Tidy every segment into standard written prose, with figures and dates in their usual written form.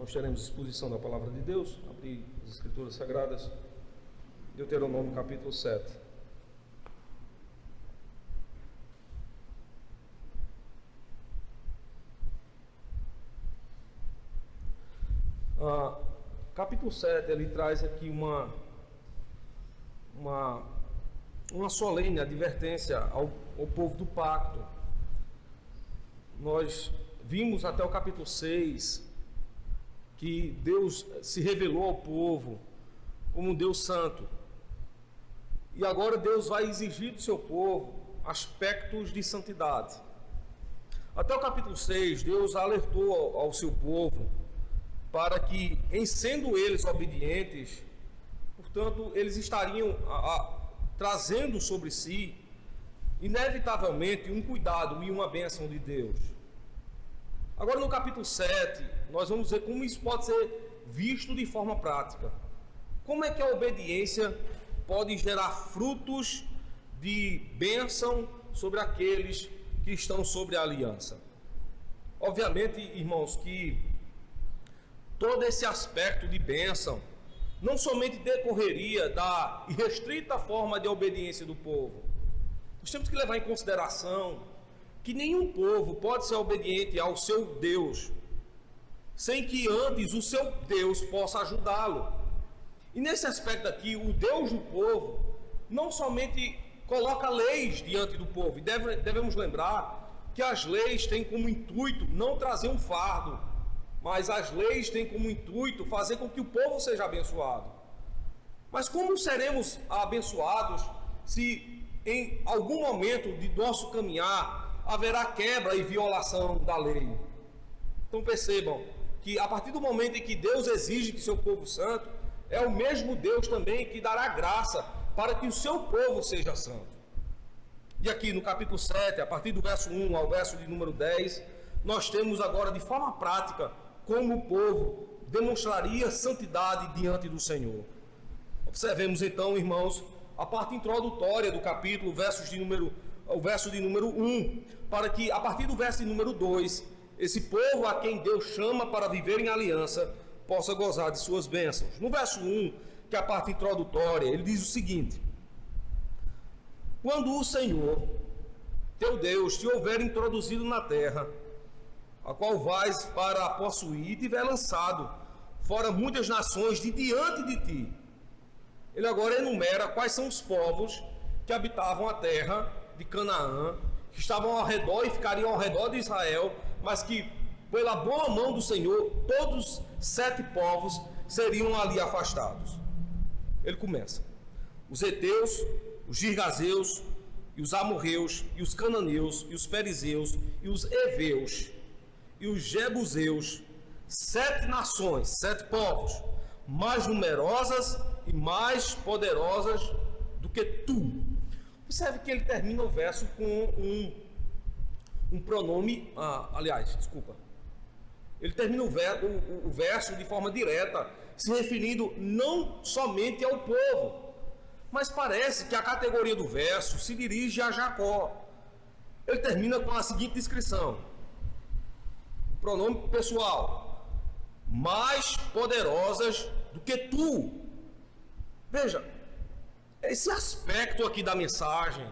Nós teremos exposição da Palavra de Deus, abrir as Escrituras Sagradas, Deuteronômio capítulo 7. Capítulo 7, ele traz aqui uma solene advertência ao povo do pacto. Nós vimos até o capítulo 6 que Deus se revelou ao povo como um Deus santo. E agora Deus vai exigir do seu povo aspectos de santidade. Até o capítulo 6, Deus alertou ao seu povo para que, em sendo eles obedientes, portanto, eles estariam trazendo sobre si, inevitavelmente, um cuidado e uma bênção de Deus. Agora, no capítulo 7, nós vamos ver como isso pode ser visto de forma prática. Como é que a obediência pode gerar frutos de bênção sobre aqueles que estão sobre a aliança? Obviamente, irmãos, que todo esse aspecto de bênção não somente decorreria da irrestrita forma de obediência do povo. Nós temos que levar em consideração que nenhum povo pode ser obediente ao seu Deus sem que antes o seu Deus possa ajudá-lo. E nesse aspecto aqui, o Deus do povo não somente coloca leis diante do povo, e devemos lembrar que as leis têm como intuito não trazer um fardo, mas as leis têm como intuito fazer com que o povo seja abençoado. Mas como seremos abençoados se em algum momento de nosso caminhar haverá quebra e violação da lei? Então percebam que a partir do momento em que Deus exige que seu povo santo, é o mesmo Deus também que dará graça para que o seu povo seja santo. E aqui no capítulo 7, a partir do verso 1 ao verso de número 10, nós temos agora de forma prática como o povo demonstraria santidade diante do Senhor. Observemos então, irmãos, a parte introdutória do capítulo, o verso de número 1, para que a partir do verso de número 2, esse povo a quem Deus chama para viver em aliança, possa gozar de suas bênçãos. No verso 1, que é a parte introdutória, ele diz o seguinte: quando o Senhor, teu Deus, te houver introduzido na terra, a qual vais para possuir, e tiver lançado fora muitas nações de diante de ti. Ele agora enumera quais são os povos que habitavam a terra de Canaã, que estavam ao redor e ficariam ao redor de Israel, mas que pela boa mão do Senhor, todos 7 povos seriam ali afastados. Ele começa: os heteus, os girgazeus, e os amorreus, e os cananeus, e os perizeus, e os heveus, e os jebuseus, 7 nações, 7 povos, mais numerosas e mais poderosas do que tu. Observe que ele termina o verso com um pronome, ele termina o verso de forma direta, se referindo não somente ao povo, mas parece que a categoria do verso se dirige a Jacó. Ele termina com a seguinte descrição: pronome pessoal, mais poderosas do que tu. Veja, esse aspecto aqui da mensagem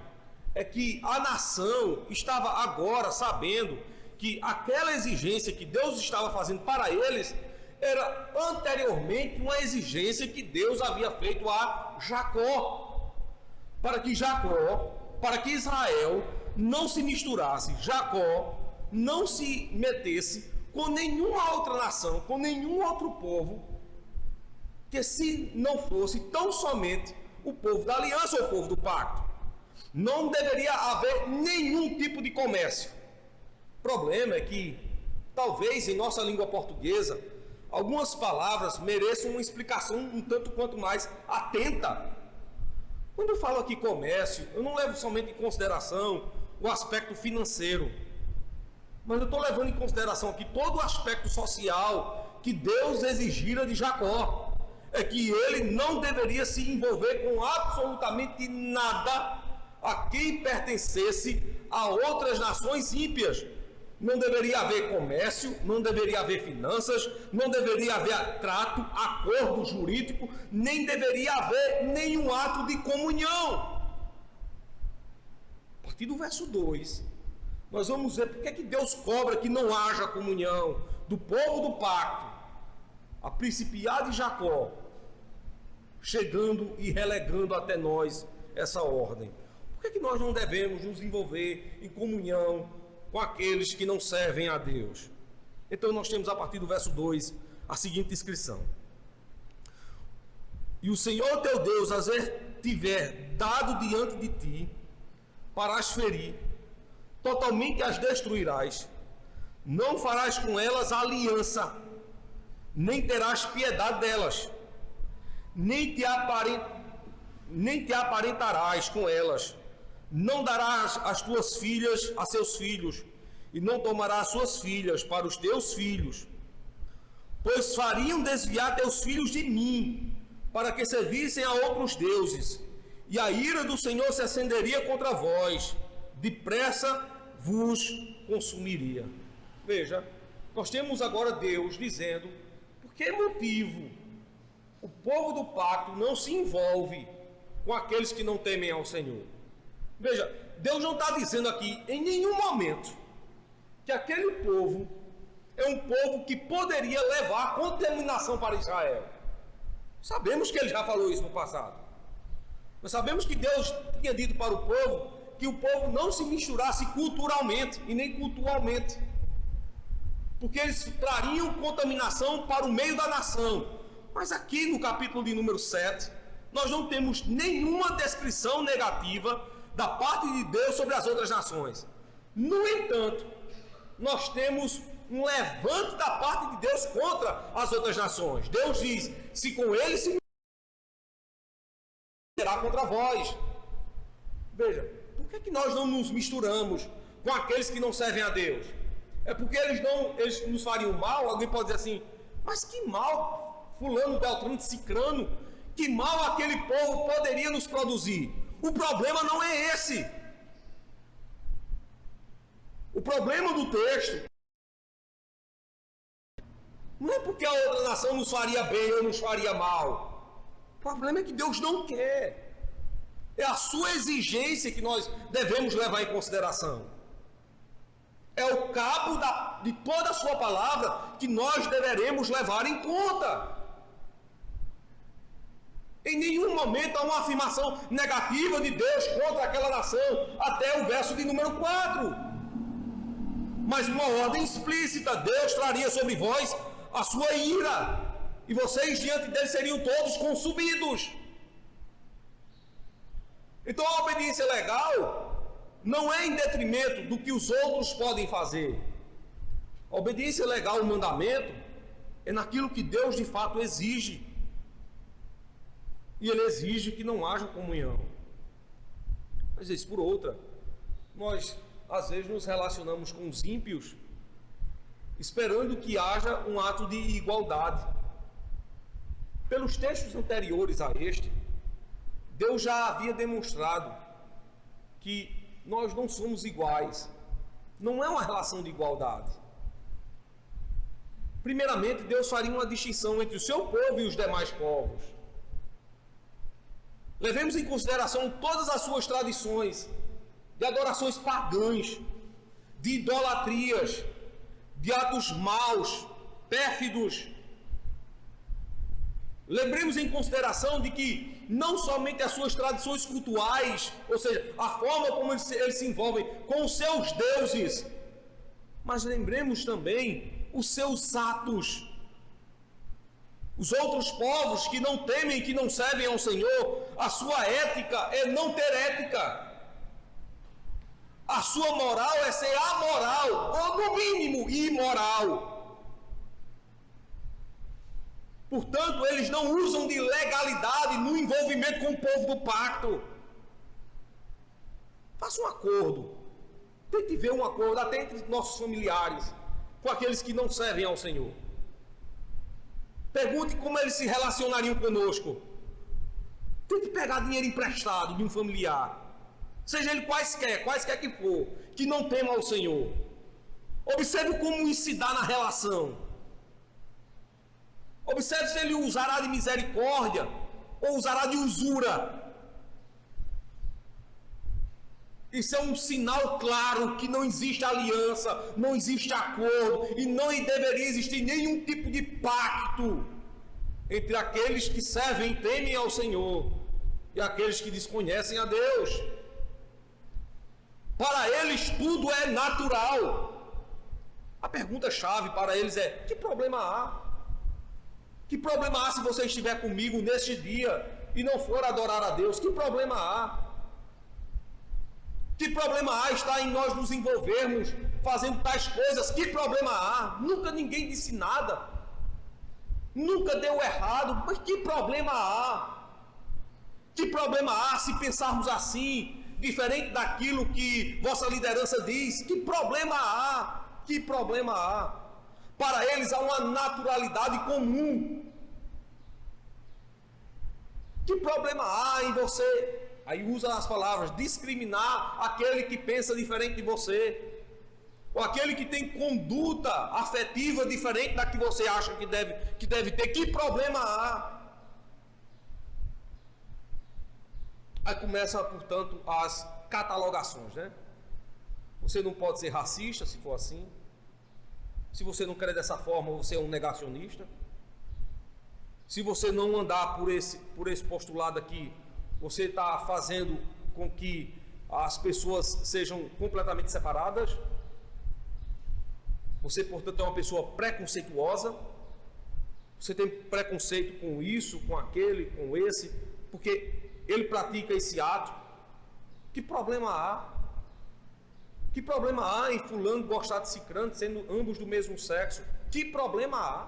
é que a nação estava agora sabendo que aquela exigência que Deus estava fazendo para eles era anteriormente uma exigência que Deus havia feito a Jacó, para que Israel não se misturasse, Jacó não se metesse com nenhuma outra nação, com nenhum outro povo, que se não fosse tão somente o povo da aliança ou o povo do pacto. Não deveria haver nenhum tipo de comércio. O problema é que, talvez em nossa língua portuguesa, algumas palavras mereçam uma explicação um tanto quanto mais atenta. Quando eu falo aqui comércio, eu não levo somente em consideração o aspecto financeiro, mas eu estou levando em consideração aqui todo o aspecto social que Deus exigira de Jacó. É que ele não deveria se envolver com absolutamente nada a quem pertencesse a outras nações ímpias, não deveria haver comércio, não deveria haver finanças, não deveria haver trato, acordo jurídico, nem deveria haver nenhum ato de comunhão. A partir do verso 2, nós vamos ver porque é que Deus cobra que não haja comunhão do povo do pacto, a principiar de Jacó, chegando e relegando até nós essa ordem. Por que é que nós não devemos nos envolver em comunhão com aqueles que não servem a Deus? Então nós temos a partir do verso 2 a seguinte descrição: e o Senhor teu Deus as tiver dado diante de ti para as ferir, totalmente as destruirás, não farás com elas aliança, nem terás piedade delas, nem te aparentarás com elas, não darás as tuas filhas a seus filhos, e não tomarás suas filhas para os teus filhos, pois fariam desviar teus filhos de mim, para que servissem a outros deuses, e a ira do Senhor se acenderia contra vós, depressa vos consumiria. Veja, nós temos agora Deus dizendo por que motivo o povo do pacto não se envolve com aqueles que não temem ao Senhor. Veja, Deus não está dizendo aqui em nenhum momento que aquele povo é um povo que poderia levar a contaminação para Israel. Sabemos que ele já falou isso no passado. Nós sabemos que Deus tinha dito para o povo que o povo não se misturasse culturalmente e nem cultualmente, porque eles trariam contaminação para o meio da nação. Mas aqui no capítulo de número 7, nós não temos nenhuma descrição negativa da parte de Deus sobre as outras nações. No entanto, nós temos um levante da parte de Deus contra as outras nações. Deus diz: se com eles se será contra vós. Veja, por que nós não nos misturamos com aqueles que não servem a Deus? É porque eles nos fariam mal? Alguém pode dizer assim: mas que mal, fulano, beltrano, cicrano, que mal aquele povo poderia nos produzir? O problema não é esse. O problema do texto não é porque a outra nação nos faria bem ou nos faria mal. O problema é que Deus não quer. É a sua exigência que nós devemos levar em consideração. É o cabo de toda a sua palavra que nós deveremos levar em conta. Em nenhum momento há uma afirmação negativa de Deus contra aquela nação, até o verso de número 4. Mas uma ordem explícita: Deus traria sobre vós a sua ira, e vocês diante dele seriam todos consumidos. Então a obediência legal não é em detrimento do que os outros podem fazer. A obediência legal, o mandamento, é naquilo que Deus de fato exige. E ele exige que não haja comunhão. Mas isso por outra, nós às vezes nos relacionamos com os ímpios esperando que haja um ato de igualdade. Pelos textos anteriores a este, Deus já havia demonstrado que nós não somos iguais. Não é uma relação de igualdade. Primeiramente, Deus faria uma distinção entre o seu povo e os demais povos. Levemos em consideração todas as suas tradições de adorações pagãs, de idolatrias, de atos maus, pérfidos. Lembremos em consideração de que não somente as suas tradições cultuais, ou seja, a forma como eles se envolvem com os seus deuses, mas lembremos também os seus atos. Os outros povos que não temem, que não servem ao Senhor, a sua ética é não ter ética. A sua moral é ser amoral, ou no mínimo imoral. Portanto, eles não usam de legalidade no envolvimento com o povo do pacto. Faça um acordo. Tente ver um acordo até entre nossos familiares, com aqueles que não servem ao Senhor. Pergunte como eles se relacionariam conosco. Tente pegar dinheiro emprestado de um familiar, seja ele quaisquer que for, que não tema ao Senhor. Observe como isso se dá na relação. Observe se ele usará de misericórdia ou usará de usura. Isso é um sinal claro que não existe aliança, não existe acordo e não deveria existir nenhum tipo de pacto entre aqueles que servem e temem ao Senhor e aqueles que desconhecem a Deus. Para eles tudo é natural. A pergunta-chave para eles é: que problema há? Que problema há se você estiver comigo neste dia e não for adorar a Deus? Que problema há? Que problema há está em nós nos envolvermos fazendo tais coisas? Que problema há? Nunca ninguém disse nada. Nunca deu errado. Mas que problema há? Que problema há se pensarmos assim, diferente daquilo que vossa liderança diz? Que problema há? Que problema há? Para eles há uma naturalidade comum. Que problema há em você? Aí usa as palavras: discriminar aquele que pensa diferente de você, ou aquele que tem conduta afetiva diferente da que você acha que deve ter. Que problema há? Aí começa, portanto, as catalogações, né? Você não pode ser racista se for assim. Se você não quer dessa forma, você é um negacionista. Se você não andar por esse postulado aqui, você está fazendo com que as pessoas sejam completamente separadas. Você, portanto, é uma pessoa preconceituosa. Você tem preconceito com isso, com aquele, com esse, porque ele pratica esse ato. Que problema há? Que problema há em fulano gostar de cicrano, sendo ambos do mesmo sexo? Que problema há?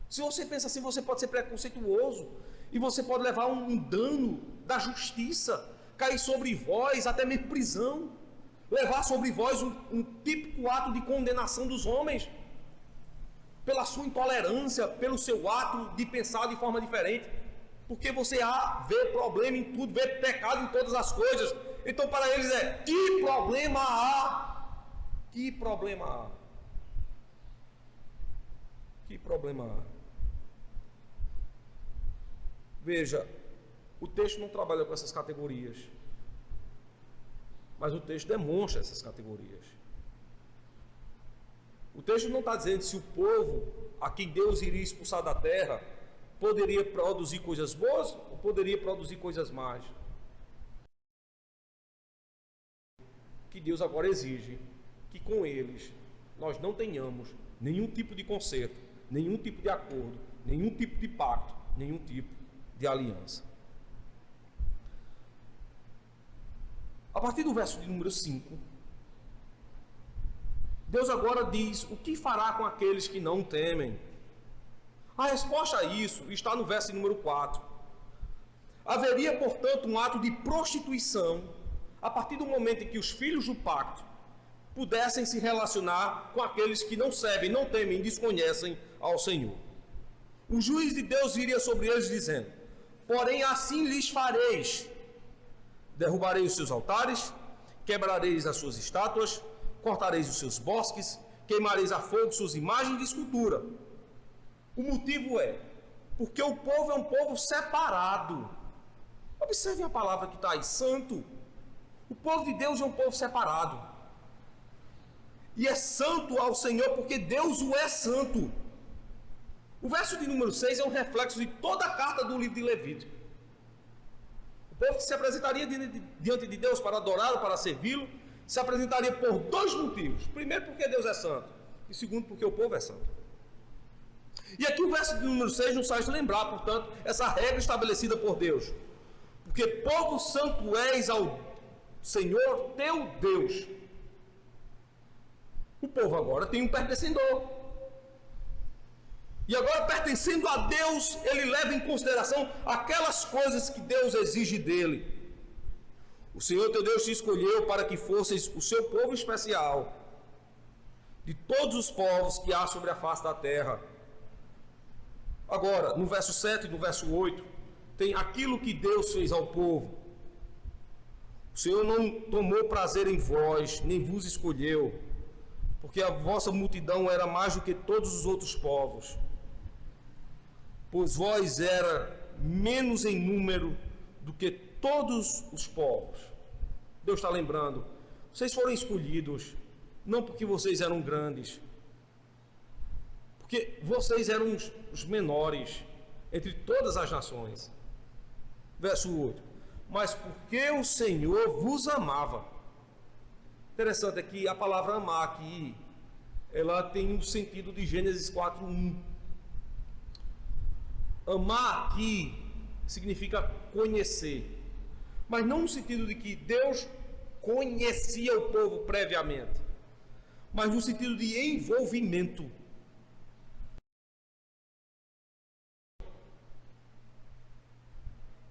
Se você pensa assim, você pode ser preconceituoso e você pode levar um dano da justiça, cair sobre vós até mesmo prisão, levar sobre vós um típico ato de condenação dos homens pela sua intolerância, pelo seu ato de pensar de forma diferente, porque você vê problema em tudo, vê pecado em todas as coisas. Então para eles que problema há? Que problema há? Que problema há? Veja, o texto não trabalha com essas categorias, mas o texto demonstra essas categorias. O texto não está dizendo se o povo a quem Deus iria expulsar da terra poderia produzir coisas boas ou poderia produzir coisas más. Que Deus agora exige que com eles nós não tenhamos nenhum tipo de conserto, nenhum tipo de acordo, nenhum tipo de pacto, nenhum tipo de aliança. A partir do verso de número 5, Deus agora diz o que fará com aqueles que não temem. A resposta a isso está no verso de número 4. Haveria, portanto, um ato de prostituição a partir do momento em que os filhos do pacto pudessem se relacionar com aqueles que não servem, não temem, desconhecem ao Senhor. O juiz de Deus iria sobre eles dizendo: porém assim lhes fareis, derrubarei os seus altares, quebrareis as suas estátuas, cortareis os seus bosques, queimareis a fogo suas imagens de escultura. O motivo é porque o povo é um povo separado. Observem a palavra que está aí: santo. O povo de Deus é um povo separado, e é santo ao Senhor porque Deus o é santo. O verso de número 6 é um reflexo de toda a carta do livro de Levítico. O povo que se apresentaria diante de Deus para adorá-lo, para servi-lo, se apresentaria por dois motivos. Primeiro, porque Deus é santo, e segundo, porque o povo é santo. E aqui o verso de número 6 nos faz lembrar, portanto, essa regra estabelecida por Deus: porque povo santo és ao Senhor teu Deus. O povo agora tem um pertencedor. E agora, pertencendo a Deus, ele leva em consideração aquelas coisas que Deus exige dele. O Senhor teu Deus te escolheu para que fosseis o seu povo especial, de todos os povos que há sobre a face da terra. Agora, no verso 7 e no verso 8, tem aquilo que Deus fez ao povo. O Senhor não tomou prazer em vós, nem vos escolheu, porque a vossa multidão era mais do que todos os outros povos, pois vós era menos em número do que todos os povos. Deus está lembrando, vocês foram escolhidos, não porque vocês eram grandes, porque vocês eram os menores entre todas as nações. Verso 8. Mas porque o Senhor vos amava. Interessante é que a palavra amar aqui, ela tem um sentido de Gênesis 4:1. Amar aqui significa conhecer, mas não no sentido de que Deus conhecia o povo previamente, mas no sentido de envolvimento.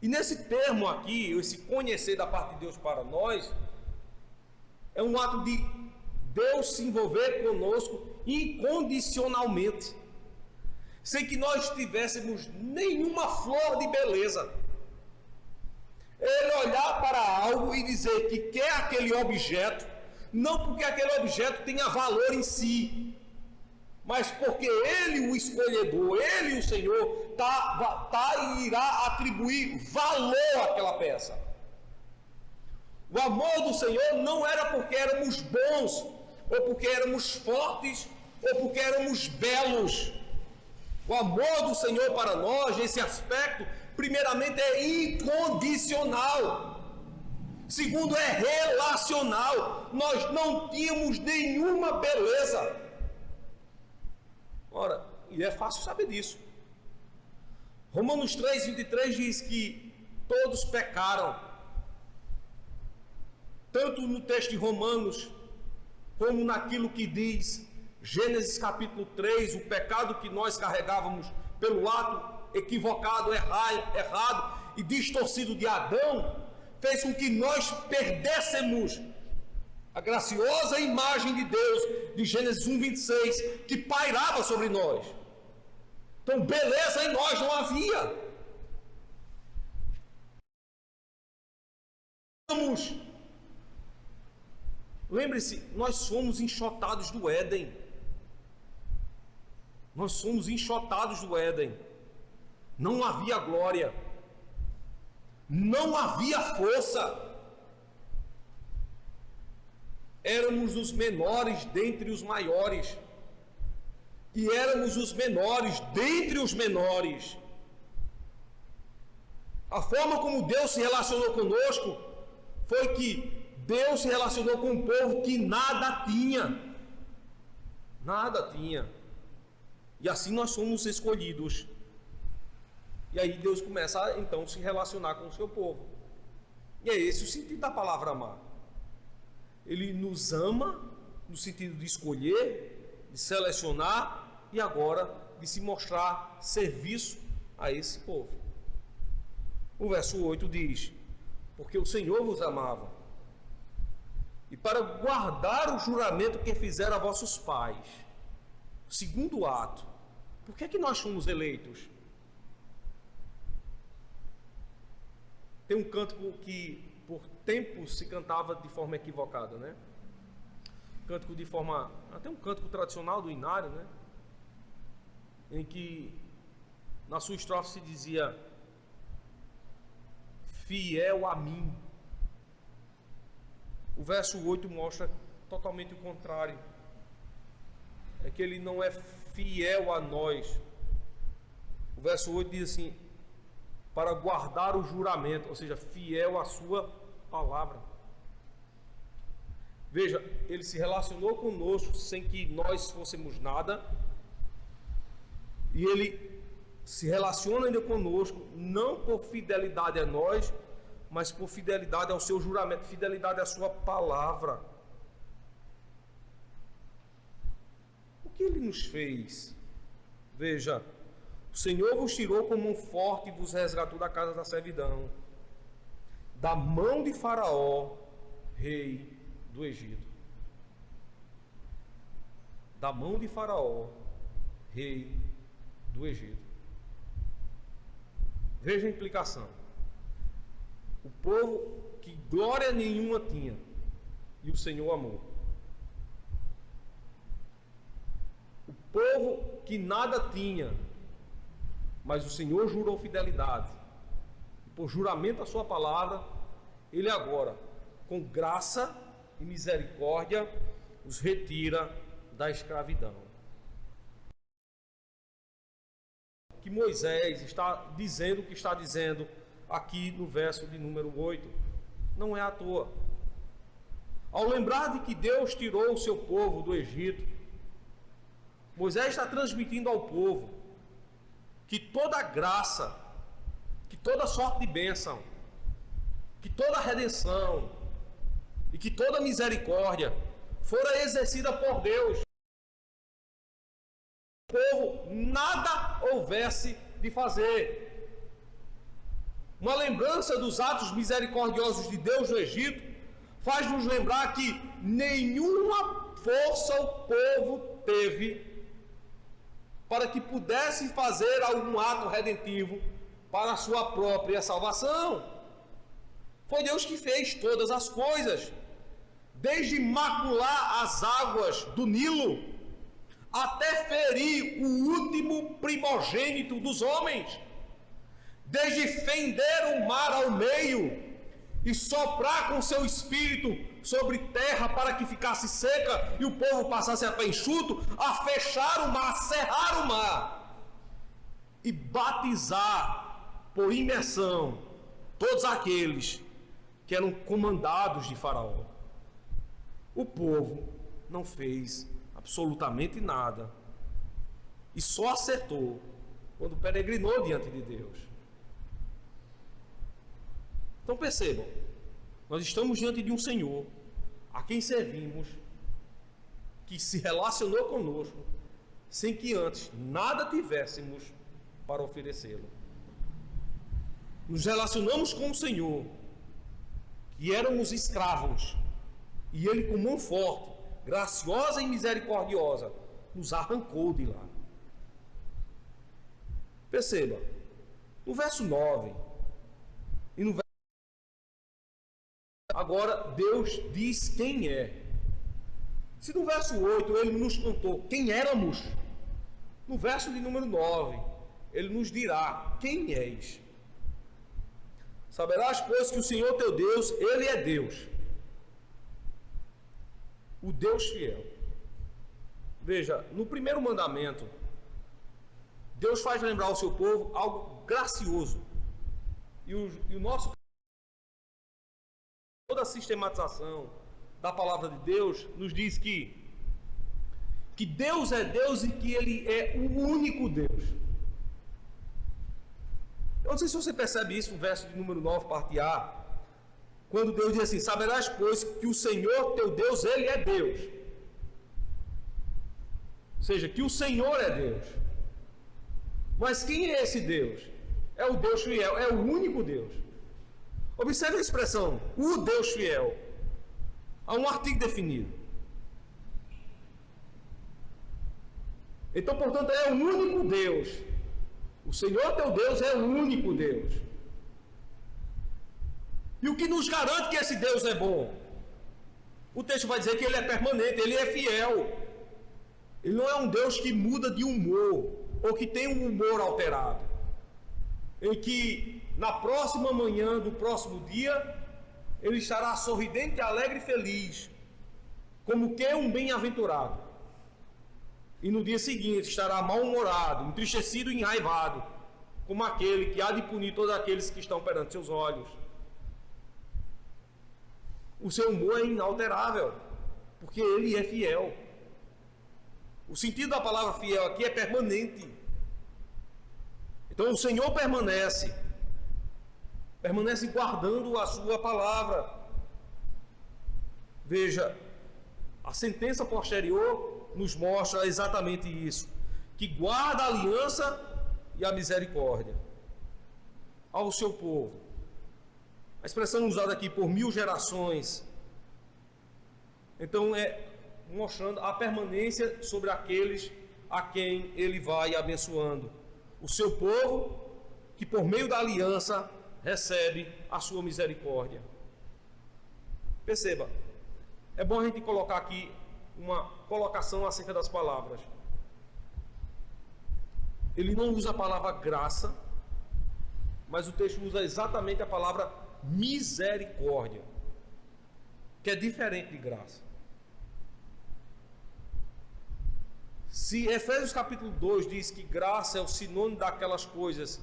E nesse termo aqui, esse conhecer da parte de Deus para nós, é um ato de Deus se envolver conosco incondicionalmente, sem que nós tivéssemos nenhuma flor de beleza. Ele olhar para algo e dizer que quer aquele objeto, não porque aquele objeto tenha valor em si, mas porque Ele, o escolhedor, Ele, o Senhor, e irá atribuir valor àquela peça. O amor do Senhor não era porque éramos bons, ou porque éramos fortes, ou porque éramos belos. O amor do Senhor para nós, nesse aspecto, primeiramente é incondicional. Segundo, é relacional. Nós não tínhamos nenhuma beleza. Ora, e é fácil saber disso. Romanos 3:23 diz que todos pecaram. Tanto no texto de Romanos, como naquilo que diz Gênesis capítulo 3, o pecado que nós carregávamos pelo ato equivocado, errado e distorcido de Adão, fez com que nós perdêssemos a graciosa imagem de Deus, de Gênesis 1:26, que pairava sobre nós. Então, beleza em nós não havia. Lembre-se, nós somos enxotados do Éden. Nós somos enxotados do Éden. Não havia glória. Não havia força. Éramos os menores dentre os maiores. E éramos os menores dentre os menores. A forma como Deus se relacionou conosco foi que Deus se relacionou com um povo que nada tinha. Nada tinha. E assim nós somos escolhidos. E aí Deus começa a então se relacionar com o seu povo. E é esse o sentido da palavra amar. Ele nos ama no sentido de escolher, de selecionar e agora de se mostrar serviço a esse povo. O verso 8 diz: porque o Senhor vos amava, e para guardar o juramento que fizeram a vossos pais. Segundo ato, por que é que nós fomos eleitos? Tem um cântico que por tempos se cantava de forma equivocada, né? Cântico de forma, até um cântico tradicional do Inário, né? Em que na sua estrofe se dizia: fiel a mim. O verso 8 mostra totalmente o contrário. É que ele não é fiel a nós. O verso 8 diz assim: para guardar o juramento, ou seja, fiel à sua palavra. Veja, ele se relacionou conosco sem que nós fôssemos nada, e ele se relaciona ainda conosco não por fidelidade a nós, mas por fidelidade ao seu juramento, fidelidade à sua palavra. O que ele nos fez? Veja, o Senhor vos tirou como um forte e vos resgatou da casa da servidão, da mão de Faraó, rei do Egito. Da mão de Faraó, rei do Egito. Veja a implicação. O povo que glória nenhuma tinha, e o Senhor amou. O povo que nada tinha, mas o Senhor jurou fidelidade. Por juramento a sua palavra, Ele agora, com graça e misericórdia, os retira da escravidão. Que Moisés está dizendo o que está dizendo aqui no verso de número 8, não é à toa. Ao lembrar de que Deus tirou o seu povo do Egito, Moisés está transmitindo ao povo que toda graça, que toda sorte de bênção, que toda redenção e que toda misericórdia fora exercida por Deus. O povo nada houvesse de fazer. Uma lembrança dos atos misericordiosos de Deus no Egito faz-nos lembrar que nenhuma força o povo teve para que pudesse fazer algum ato redentivo para a sua própria salvação. Foi Deus que fez todas as coisas, desde macular as águas do Nilo, até ferir o último primogênito dos homens, desde fender o mar ao meio e soprar com seu espírito sobre terra para que ficasse seca e o povo passasse a pé enxuto, a fechar o mar, a cerrar o mar e batizar por imersão todos aqueles que eram comandados de Faraó. O povo não fez absolutamente nada e só acertou quando peregrinou diante de Deus. Então percebam, nós estamos diante de um Senhor a quem servimos, que se relacionou conosco sem que antes nada tivéssemos para oferecê-lo. Nos relacionamos com o Senhor, que éramos escravos, e Ele, com mão forte, graciosa e misericordiosa, nos arrancou de lá. Perceba, no verso 9 e no verso... Agora Deus diz quem é. Se no verso 8 Ele nos contou quem éramos, no verso de número 9 Ele nos dirá quem és. Saberás, pois, que o Senhor teu Deus, Ele é Deus, o Deus fiel. Veja, no primeiro mandamento, Deus faz lembrar ao seu povo algo gracioso. E o nosso... Toda a sistematização da palavra de Deus nos diz que Deus é Deus e que Ele é o único Deus. Eu não sei se você percebe isso no verso de número 9, parte A, quando Deus diz assim: saberás, pois, que o Senhor teu Deus, Ele é Deus. Ou seja, que o Senhor é Deus. Mas quem é esse Deus? É o Deus fiel, é o único Deus. Observe a expressão, o Deus fiel. Há um artigo definido. Então, portanto, é o único Deus. O Senhor teu Deus é o único Deus. E o que nos garante que esse Deus é bom? O texto vai dizer que Ele é permanente, Ele é fiel. Ele não é um Deus que muda de humor, ou que tem um humor alterado, em que na próxima manhã do próximo dia Ele estará sorridente, alegre e feliz, como que um bem-aventurado, e no dia seguinte estará mal-humorado, entristecido e enraivado, como aquele que há de punir todos aqueles que estão perante seus olhos. O seu humor é inalterável, porque Ele é fiel. O sentido da palavra fiel aqui é permanente. Então o Senhor permanece guardando a sua palavra. Veja, a sentença posterior nos mostra exatamente isso, que guarda a aliança e a misericórdia ao seu povo. A expressão usada aqui por 1000 gerações, então é mostrando a permanência sobre aqueles a quem Ele vai abençoando. O seu povo, que por meio da aliança recebe a sua misericórdia. Perceba, é bom a gente colocar aqui uma colocação acerca das palavras. Ele não usa a palavra graça, mas o texto usa exatamente a palavra misericórdia, que é diferente de graça. Se Efésios capítulo 2 diz que graça é o sinônimo daquelas coisas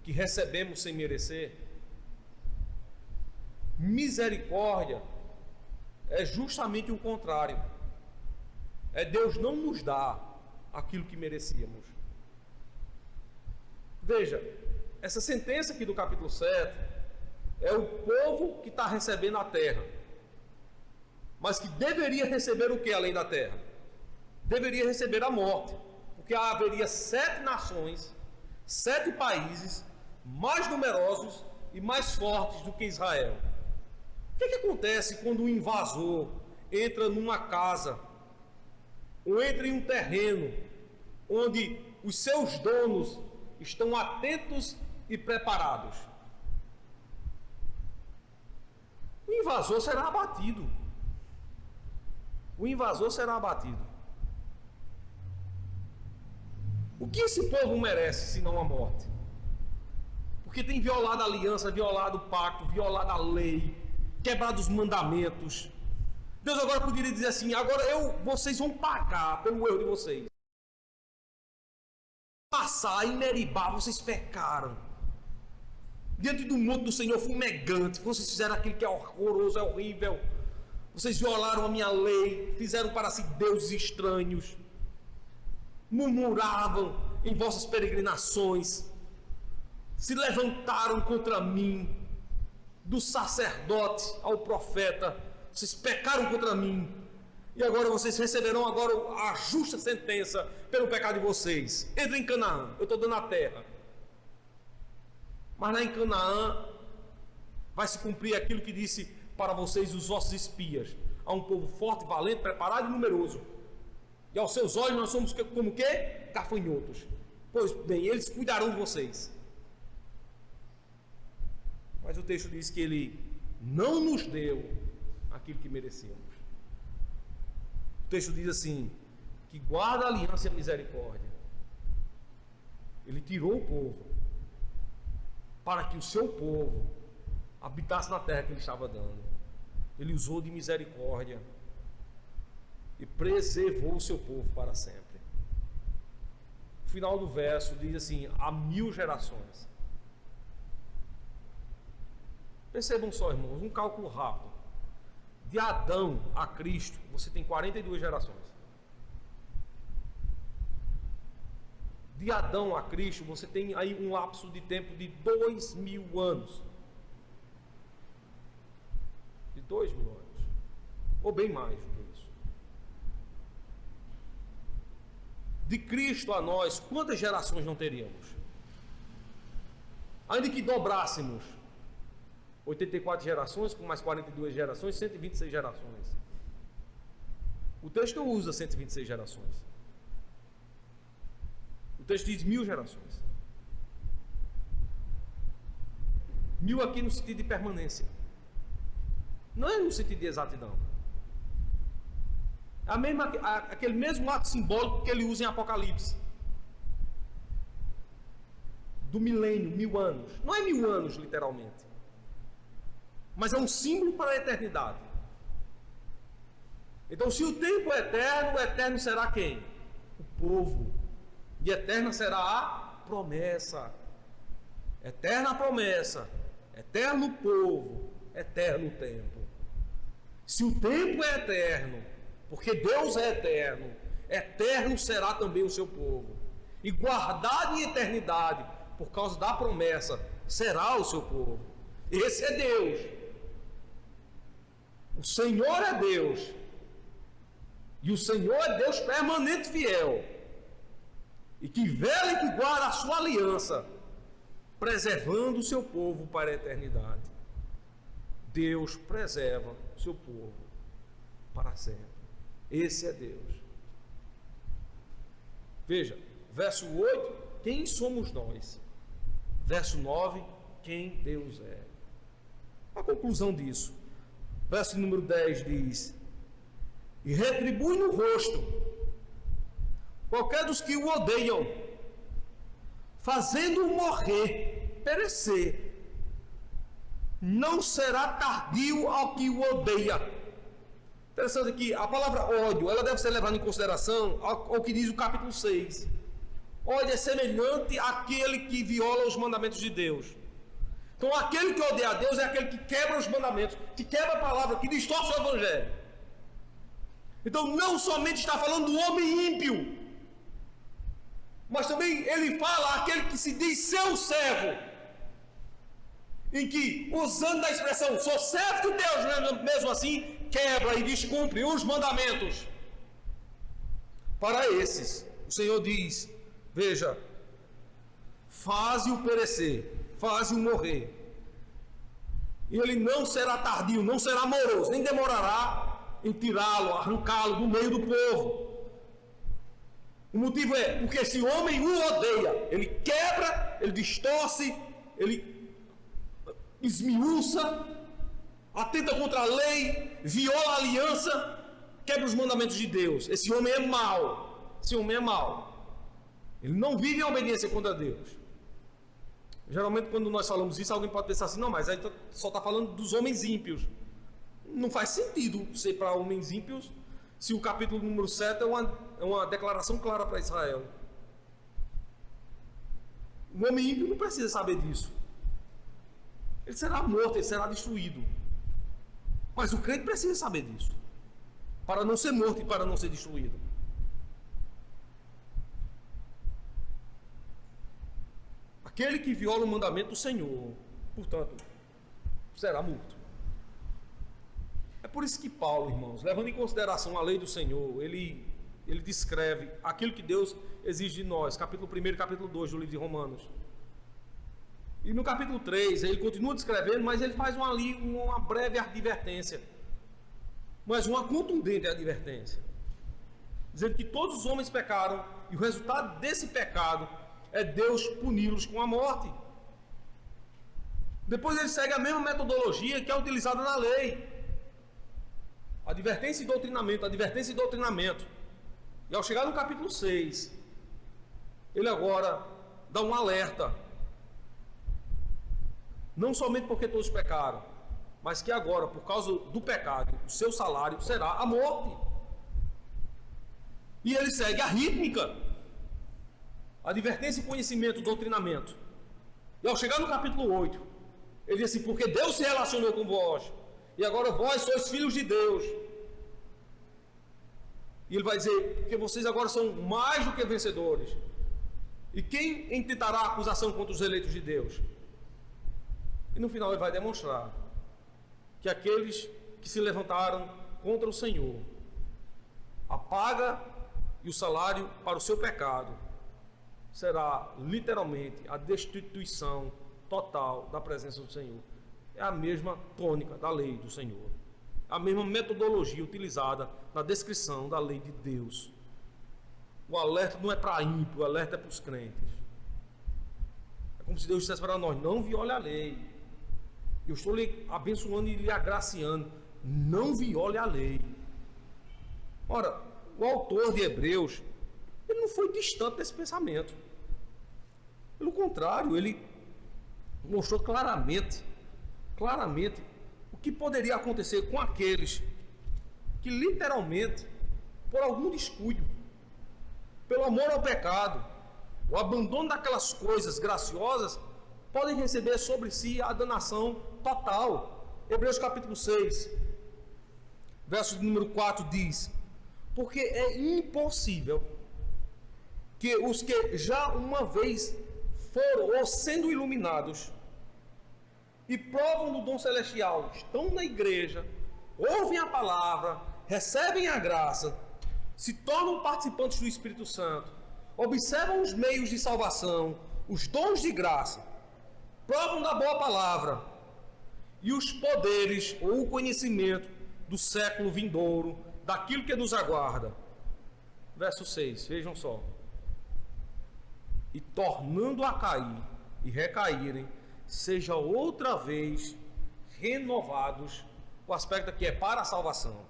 que recebemos sem merecer, misericórdia é justamente o contrário. É Deus não nos dar aquilo que merecíamos. Veja, essa sentença aqui do capítulo 7 é o povo que está recebendo a terra, mas que deveria receber o que além da terra? Deveria receber a morte, porque haveria 7 nações, 7 países mais numerosos e mais fortes do que Israel. O que acontece quando um invasor entra numa casa ou entra em um terreno onde os seus donos estão atentos e preparados? O invasor será abatido. O invasor será abatido. O que esse povo merece senão a morte? Porque tem violado a aliança, violado o pacto, violado a lei, quebrado os mandamentos. Deus agora poderia dizer assim: agora vocês vão pagar pelo erro de vocês. Passar em Meribá, vocês pecaram. Diante do monte do Senhor fumegante, vocês fizeram aquilo que é horroroso, é horrível. Vocês violaram a minha lei, fizeram para si deuses estranhos, murmuravam em vossas peregrinações, se levantaram contra mim, do sacerdote ao profeta, vocês pecaram contra mim, e agora vocês receberão agora a justa sentença pelo pecado de vocês. Entrem em Canaã, eu estou dando a terra, mas lá em Canaã vai se cumprir aquilo que disse para vocês os vossos espias: há um povo forte, valente, preparado e numeroso, e aos seus olhos nós somos como que? Gafanhotos. Pois bem, eles cuidarão de vocês. Mas o texto diz que ele não nos deu aquilo que merecíamos. O texto diz assim, que guarda a aliança e a misericórdia. Ele tirou o povo para que o seu povo habitasse na terra que ele estava dando. Ele usou de misericórdia e preservou o seu povo para sempre. O final do verso diz assim: há 1000 gerações. Percebam só, irmãos, um cálculo rápido. De Adão a Cristo, você tem 42 gerações. De Adão a Cristo, você tem aí um lapso de tempo de 2000 anos. De 2000 anos. Ou bem mais do que isso. De Cristo a nós, quantas gerações não teríamos? Ainda que dobrássemos 84 gerações, com mais 42 gerações, 126 gerações. O texto não usa 126 gerações. O texto diz 1000 gerações. 1000 aqui no sentido de permanência. Não é no sentido de exatidão. Aquele mesmo ato simbólico que ele usa em Apocalipse. Do milênio, 1000 anos. Não é 1000 anos, literalmente. Mas é um símbolo para a eternidade. Então, se o tempo é eterno, o eterno será quem? O povo. E eterna será a promessa. Eterna promessa. Eterno povo. Eterno tempo. Se o tempo é eterno, porque Deus é eterno, eterno será também o seu povo. E guardado em eternidade, por causa da promessa, será o seu povo. Esse é Deus. O Senhor é Deus. E o Senhor é Deus permanente e fiel. E que vela e que guarda a sua aliança, preservando o seu povo para a eternidade. Deus preserva o seu povo para sempre. Esse é Deus. Veja, verso 8, quem somos nós? Verso 9, quem Deus é. A conclusão disso: Verso número 10 diz: e retribui no rosto qualquer dos que o odeiam, fazendo-o morrer, perecer. Não será tardio ao que o odeia. Interessante que a palavra ódio, ela deve ser levada em consideração ao que diz o capítulo 6. Ódio é semelhante àquele que viola os mandamentos de Deus. Então aquele que odeia a Deus é aquele que quebra os mandamentos, que quebra a palavra, que distorce o evangelho. Então não somente está falando do homem ímpio, mas também ele fala aquele que se diz seu servo, em que, usando a expressão sou servo de Deus, mesmo assim quebra e descumpre os mandamentos. Para esses o Senhor diz: veja, faze-o perecer, faze-o morrer, e ele não será tardio, não será moroso, nem demorará em tirá-lo, arrancá-lo do meio do povo. O motivo é porque esse homem o odeia, ele quebra, ele distorce, ele esmiuça, atenta contra a lei, viola a aliança, quebra os mandamentos de Deus. Esse homem é mau, esse homem é mau, ele não vive em obediência contra Deus. Geralmente quando nós falamos isso, alguém pode pensar assim: não, mas aí só está falando dos homens ímpios. Não faz sentido ser para homens ímpios, se o capítulo número 7 é uma declaração clara para Israel. O homem ímpio não precisa saber disso. Ele será morto, ele será destruído. Mas o crente precisa saber disso, para não ser morto e para não ser destruído. Aquele que viola o mandamento do Senhor, portanto, será morto. É por isso que Paulo, irmãos, levando em consideração a lei do Senhor, ele descreve aquilo que Deus exige de nós, capítulo 1 e capítulo 2 do livro de Romanos. E no capítulo 3, ele continua descrevendo, mas ele faz uma breve advertência, mas uma contundente advertência, dizendo que todos os homens pecaram, e o resultado desse pecado é Deus puni-los com a morte. Depois ele segue a mesma metodologia que é utilizada na lei: advertência e doutrinamento, advertência e doutrinamento. E ao chegar no capítulo 6, ele agora dá um alerta. Não somente porque todos pecaram, mas que agora, por causa do pecado, o seu salário será a morte. E ele segue a rítmica: advertência, conhecimento, doutrinamento. E ao chegar no capítulo 8, ele diz assim: porque Deus se relacionou com vós, e agora vós sois filhos de Deus. E ele vai dizer: porque vocês agora são mais do que vencedores. E quem intentará acusação contra os eleitos de Deus? E no final ele vai demonstrar que aqueles que se levantaram contra o Senhor, a paga e o salário para o seu pecado será literalmente a destituição total da presença do Senhor. É a mesma tônica da lei do Senhor, a mesma metodologia utilizada na descrição da lei de Deus. O alerta não é para ímpio, o alerta é para os crentes. É como se Deus dissesse para nós: não viole a lei. Eu estou lhe abençoando e lhe agraciando, não viole a lei. Ora, o autor de Hebreus, ele não foi distante desse pensamento. Pelo contrário, ele mostrou claramente o que poderia acontecer com aqueles que literalmente, por algum descuido, pelo amor ao pecado, o abandono daquelas coisas graciosas, podem receber sobre si a danação total. Hebreus capítulo 6, verso número 4 diz: porque é impossível que os que já uma vez foram ou sendo iluminados e provam do dom celestial, estão na igreja, ouvem a palavra, recebem a graça, se tornam participantes do Espírito Santo, observam os meios de salvação, os dons de graça, provam da boa palavra e os poderes ou o conhecimento do século vindouro, daquilo que nos aguarda. Verso 6, vejam só: e tornando a cair e recaírem, seja outra vez renovados O aspecto aqui é para a salvação.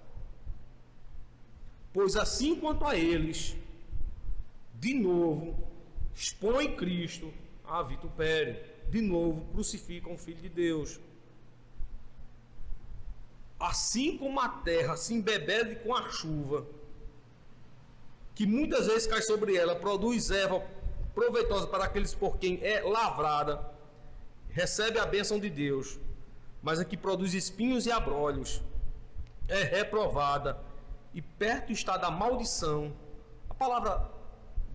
Pois assim quanto a eles, de novo, expõe Cristo a vitupério. De novo, crucificam o Filho de Deus. Assim como a terra se embebede com a chuva, que muitas vezes cai sobre ela, produz erva proveitosa para aqueles por quem é lavrada, recebe a bênção de Deus, mas a que produz espinhos e abrolhos é reprovada, e perto está da maldição. A palavra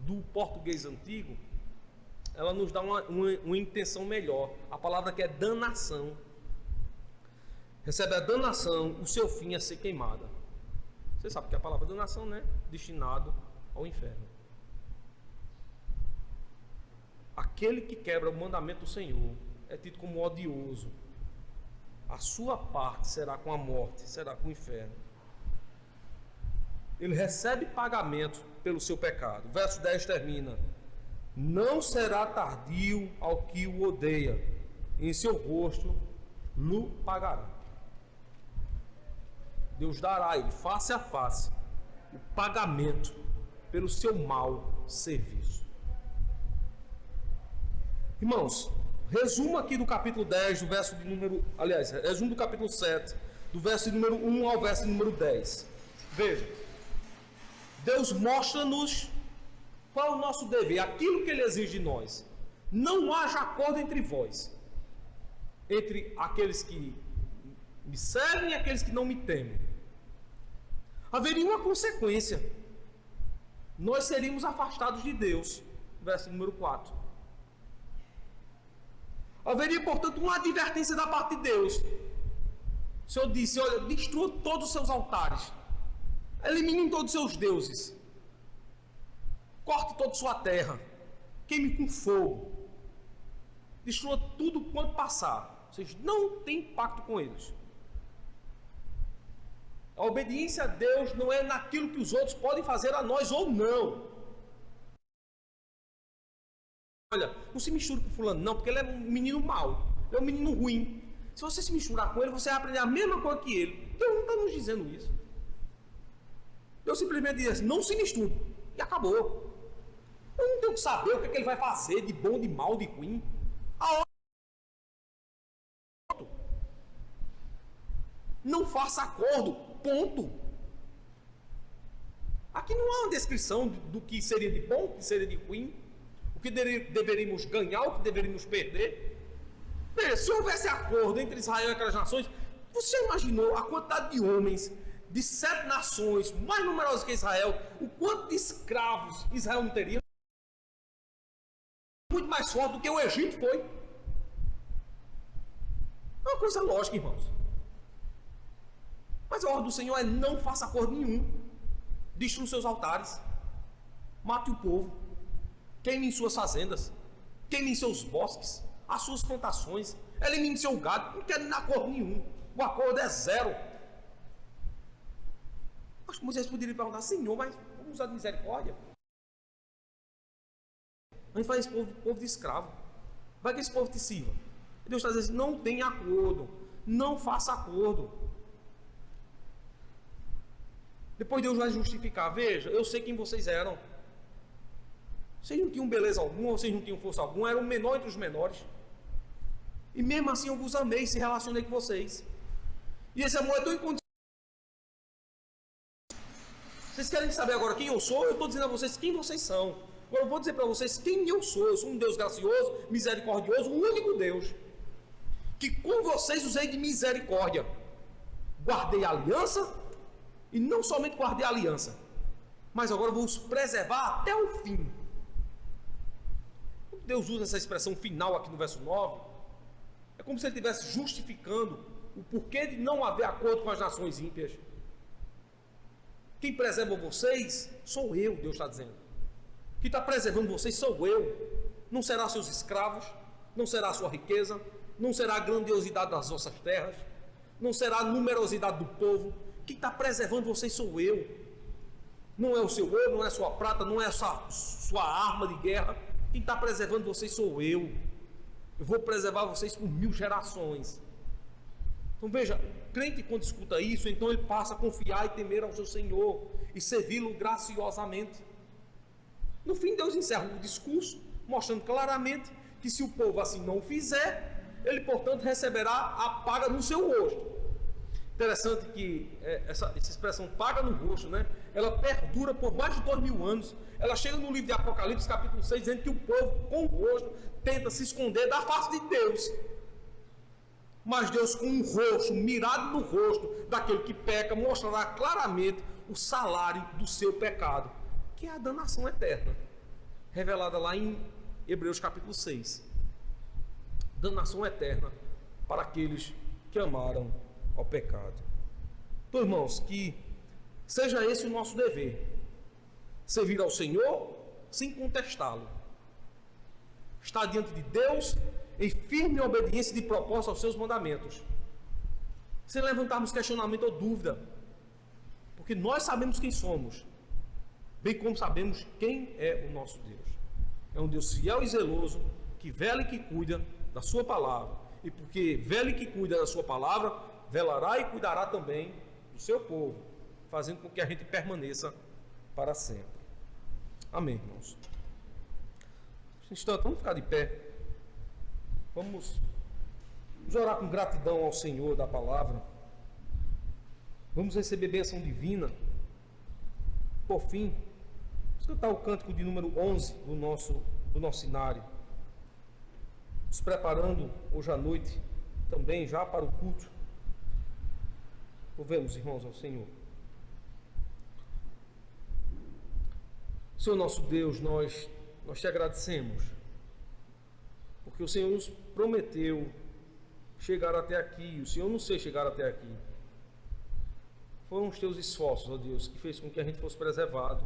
do português antigo, ela nos dá uma intenção melhor. A palavra que é danação. Recebe a danação, o seu fim é ser queimada. Você sabe que a palavra danação, né? Destinado ao inferno. Aquele que quebra o mandamento do Senhor é tido como odioso. A sua parte será com a morte, será com o inferno. Ele recebe pagamento pelo seu pecado. O verso 10 termina: não será tardio ao que o odeia, em seu rosto lhe pagará. Deus dará a ele, face a face, o pagamento pelo seu mau serviço. Irmãos, resumo aqui do capítulo 10, do verso de número... Aliás, resumo do capítulo 7, do verso de número 1 ao verso de número 10. Veja, Deus mostra-nos qual é o nosso dever, aquilo que Ele exige de nós. Não haja acordo entre vós, entre aqueles que me servem e aqueles que não me temem. Haveria uma consequência. Nós seríamos afastados de Deus. Verso número 4. Haveria, portanto, uma advertência da parte de Deus. O Senhor disse: olha, destrua todos os seus altares, eliminem todos os seus deuses, corte toda a sua terra, queime com fogo, destrua tudo quanto passar. Vocês não têm pacto com eles. A obediência a Deus não é naquilo que os outros podem fazer a nós ou não. Olha, não se misture com fulano não, porque ele é um menino mau, ele é um menino ruim. Se você se misturar com ele, você vai aprender a mesma coisa que ele. Deus não está nos dizendo isso. Deus simplesmente diz: não se misture, e acabou. Eu não tenho que saber o que, é que ele vai fazer de bom, de mal, de ruim. Não faça acordo, ponto. Aqui não há uma descrição do que seria de bom, o que seria de ruim, o que deveríamos ganhar, o que deveríamos perder. Veja, se houvesse acordo entre Israel e aquelas nações, você já imaginou a quantidade de homens de 7 nações mais numerosas que Israel, o quanto de escravos Israel não teria? Muito mais forte do que o Egito foi. É uma coisa lógica, irmãos. Mas a ordem do Senhor é: não faça acordo nenhum, destrua os seus altares, mate o povo, queime em suas fazendas, queime em seus bosques, as suas plantações, elimine seu gado. Não quero acordo nenhum, o acordo é zero. Acho que Moisés poderia perguntar: Senhor, mas vamos usar de misericórdia? A gente faz esse povo de escravo, vai que esse povo te sirva. Deus está dizendo: não tem acordo, não faça acordo. Depois Deus vai justificar: veja, eu sei quem vocês eram. Vocês não tinham beleza alguma, vocês não tinham força alguma, eram o menor entre os menores. E mesmo assim eu vos amei, se relacionei com vocês. E esse amor é tão incondicional. Vocês querem saber agora quem eu sou? Eu estou dizendo a vocês quem vocês são. Agora eu vou dizer para vocês quem eu sou. Eu sou um Deus gracioso, misericordioso, um único Deus, que com vocês usei de misericórdia. Guardei a aliança. E não somente guardei a aliança, mas agora vou os preservar até o fim. Deus usa essa expressão final aqui no verso 9. É como se ele estivesse justificando o porquê de não haver acordo com as nações ímpias. Quem preserva vocês sou eu, Deus está dizendo. Quem está preservando vocês sou eu. Não será seus escravos, não será a sua riqueza, não será a grandiosidade das vossas terras, não será a numerosidade do povo. Quem está preservando vocês sou eu. Não é o seu ouro, não é a sua prata, não é a sua arma de guerra. Quem está preservando vocês sou eu. Eu vou preservar vocês por 1000 gerações. Então veja, o crente quando escuta isso, então ele passa a confiar e temer ao seu Senhor e servi-lo graciosamente. No fim, Deus encerra o discurso, mostrando claramente que se o povo assim não o fizer, ele, portanto, receberá a paga no seu rosto. Interessante que essa expressão paga no rosto, né? Ela perdura por mais de 2000 anos. Ela chega no livro de Apocalipse, capítulo 6, dizendo que o povo com o rosto tenta se esconder da face de Deus. Mas Deus, com um rosto, mirado no rosto daquele que peca, mostrará claramente o salário do seu pecado, que é a danação eterna, revelada lá em Hebreus capítulo 6. Danação eterna para aqueles que amaram ao pecado. Então, irmãos, que seja esse o nosso dever: servir ao Senhor sem contestá-lo, estar diante de Deus em firme obediência de propósito aos seus mandamentos, sem levantarmos questionamento ou dúvida, porque nós sabemos quem somos, bem como sabemos quem é o nosso Deus. É um Deus fiel e zeloso, que vela e que cuida da sua palavra, e porque vela e que cuida da sua palavra, velará e cuidará também do seu povo, fazendo com que a gente permaneça para sempre. Amém, irmãos. Nesse instante, vamos ficar de pé. Vamos orar com gratidão ao Senhor da palavra. Vamos receber bênção divina. Por fim, vamos cantar o cântico de número 11 do nosso cenário. Nos preparando hoje à noite também já para o culto. Louvemos, irmãos, ao Senhor. Senhor nosso Deus, nós te agradecemos, porque o Senhor nos prometeu chegar até aqui. O Senhor nos fez chegar até aqui. Foram os teus esforços, ó Deus, que fez com que a gente fosse preservado.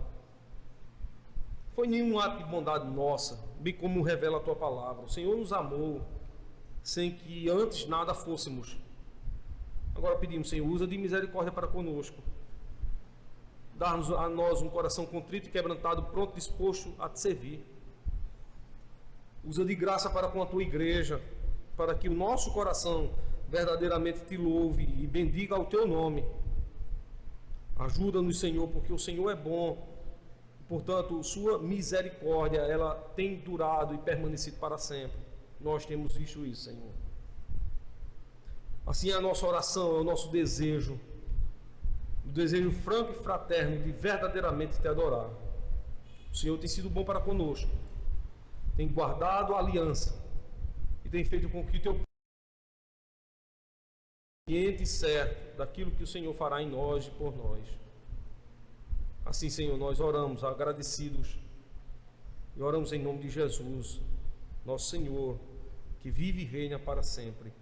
Foi nenhum ato de bondade nossa, bem como revela a tua palavra. O Senhor nos amou sem que antes nada fôssemos. Agora pedimos, Senhor, usa de misericórdia para conosco. Dar-nos a nós um coração contrito e quebrantado, pronto, disposto a te servir. Usa de graça para com a tua igreja, para que o nosso coração verdadeiramente te louve e bendiga o teu nome. Ajuda-nos, Senhor, porque o Senhor é bom. Portanto, sua misericórdia, ela tem durado e permanecido para sempre. Nós temos visto isso, Senhor. Assim é a nossa oração, é o nosso desejo, o desejo franco e fraterno de verdadeiramente te adorar. O Senhor tem sido bom para conosco, tem guardado a aliança e tem feito com que o teu povo ciente e certo daquilo que o Senhor fará em nós e por nós. Assim, Senhor, nós oramos agradecidos e oramos em nome de Jesus, nosso Senhor, que vive e reina para sempre.